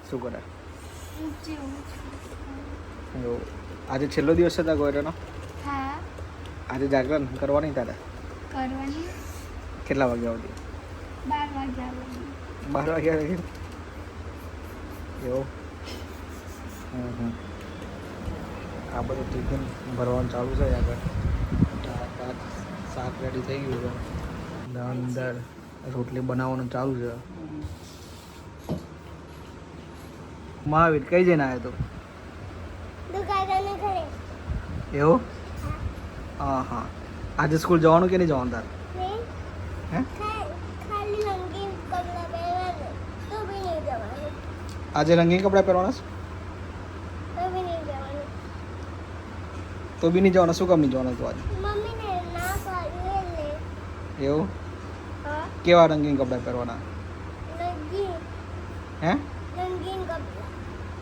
શું કરે? એવું આજે છેલ્લો દિવસ હતા ગોયરાનો? હા આજે જાગરણ કરવાની તારે? કરવાની. કેટલા વાગ્યા સુધી? 12 વાગ્યા સુધી. 12 વાગ્યા લગી? એવું આ બધું ટિફિન ભરવાનું ચાલુ છે આગળ. ભાત શાક રેડી થઈ ગયું છે. અંદર રોટલી બનાવવાનું ચાલુ છે. મહાવીર કઈ જઈને આવ્યો તો? એવું? હા હા. આજે સ્કૂલ જવાનું કે નહીં જવાનું તાર? હે? આજે રંગીન કપડાં પહેરવાના છે? તો બી નહીં જવાના? શું કામ નહીં જવાના તું આજે? એવું? કેવા રંગીન કપડાં પહેરવાના? હે?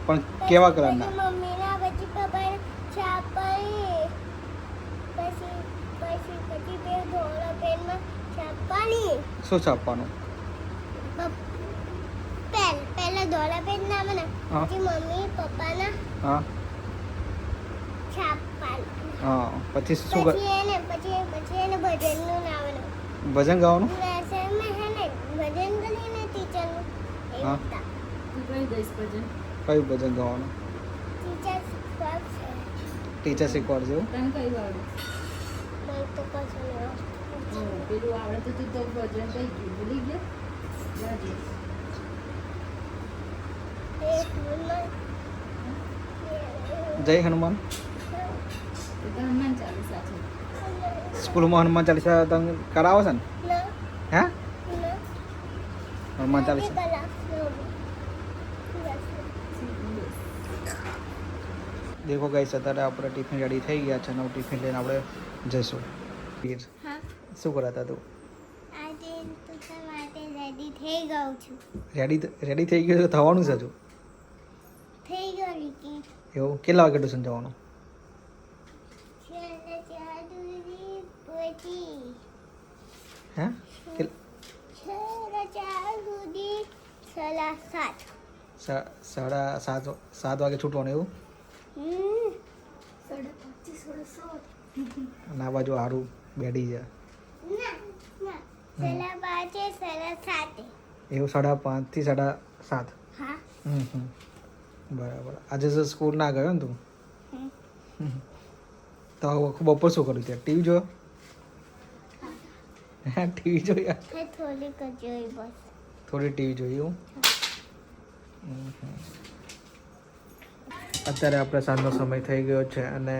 પણ કેવા કલરના? શું છાપવાનું? પહેલા ધોળા પેન ના મને પછી મમ્મી પપ્પાના હા છાપવાનું. હા પછી શું કર? પછી એને ભજનનું નામ ભજન ગાવાનું? લેસનમાં હે ને ભજન કરીને ટીચરનું હા. એવું તા. કયું ભજન ગાવાનું? ટીચર શીખવાડશે. ટીચર શીખવાડશે એવું? મને તો કશું નહીં જય હનુમાન. સ્કૂલમાં હનુમાન ચાલીસા તમે કરાવો છો ને? હે? હનુમાન ચાલીસા દેખો ગાઈસ અત્યારે આપણે ટિફિન રેડી થઈ ગયા છે. નવું ટિફિન લઈને આપણે જઈશું. હા શું કરાતા તું? આજે ટ્યુશન માટે રેડી થઈ ગયું છું. રેડી થઈ ગયું તો થવાનું છે હજુ? થઈ ગયું લીકી એવું? કેટલા વાગે ટ્યુશન જવાનું? હે? 7:30 વાગે છૂટવાનું એવું? અને આ બાજુ સારું બેડી છે એવું? 5:30 થી 7:30? હા બરાબર. આજે તો સ્કૂલ ના ગયો ને તું? તો બપોર શું કર્યું ત્યાં? ટીવી જોયો? હે ટીવી જોયા? થોડીક જ જોઈ બસ. થોડી ટીવી જોયું? અત્યારે આપણે સાંજનો સમય થઈ ગયો છે અને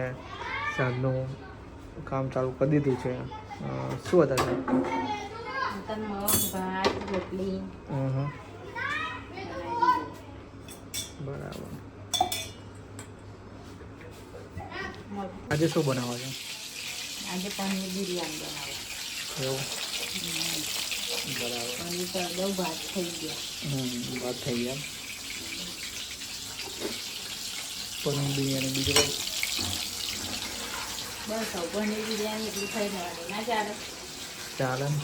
સાંજનું કામ ચાલુ કરી દીધું છે. શું હતા? ભાત રોટલી. બરાબર. આજે શું બનાવવા છે? આજે પનીર બિરયાની બનાવો. એવું? બરાબર. પનીર તો બહુ ભાત થઈ ગયા. વાત થઈ ગયા. પનીર બિરયાની બીજું કંઈ? બસ પનીર બિરયાની એટલી થઈ જવાની ના ચાલે? ચાલે ને.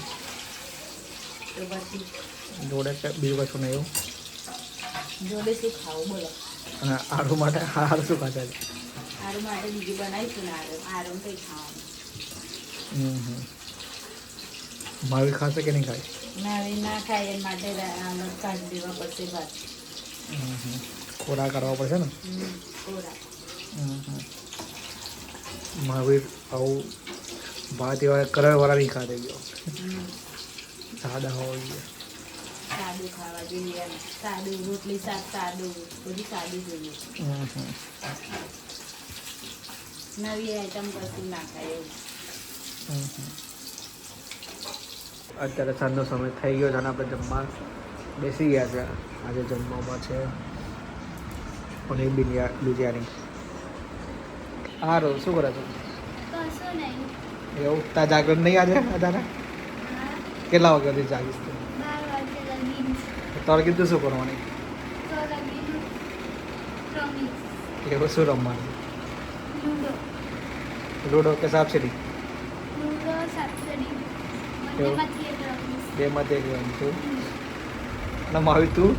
તો પછી જોડે બીજું કશું નહીં એવું? જોડે શું ખાવું બોલો? અને આડું માટે હાર શું ખાતા છે? આરું માટે બીજું બનાવીશું ને આરું કંઈ ખાવાનું. માવી ખાશે કે નહીં ખાય? નવી ના ખાય એ માટે અલગ કાઢી દેવા પડશે ભાત. ખોરાક કરવા પડશે ને? ખોરાક મહાવીર આવું ભાત એવા કલરવાળા નહીં ખાતે ગયો. સાદા હોવા જોઈએ. સાદું ખાવા જોઈએ. સાદું રોટલી શાક સાદું બધું સાદું જોઈએ. નવી આઈટમ કશું ના ખાય એવું. અત્યારે સાંજનો સમય થઈ ગયો છે અને આપણે જમવા બેસી ગયા છે. આજે જમવામાં છે પનીર બિરયાની. સારું. શું કરે છે? કશું નહીં. એવું? તાર જાગરણ નહીં આજે અત્યારે? કેટલા વાગ્યાથી જાગીશ તું? 12 વાગે લગી તારે કીધું શું કરવાની? તો લગી રમી એવું? શું રમવાનું? લૂડો. લૂડો કે સાપસીડી? લૂડો સાપસીડી બંનેમાંથી એક રમીશ. બેમાંથી એક રમશું. અને માવી તું?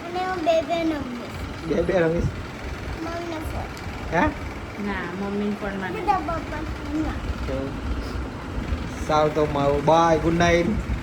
અને બે નંબર બે રમીશ મમ્મીનો ફોન હે ના મમ્મી ફોનમાં બધા પપ્પા ના સાવ તો મારું બાય ગુડ નાઇટ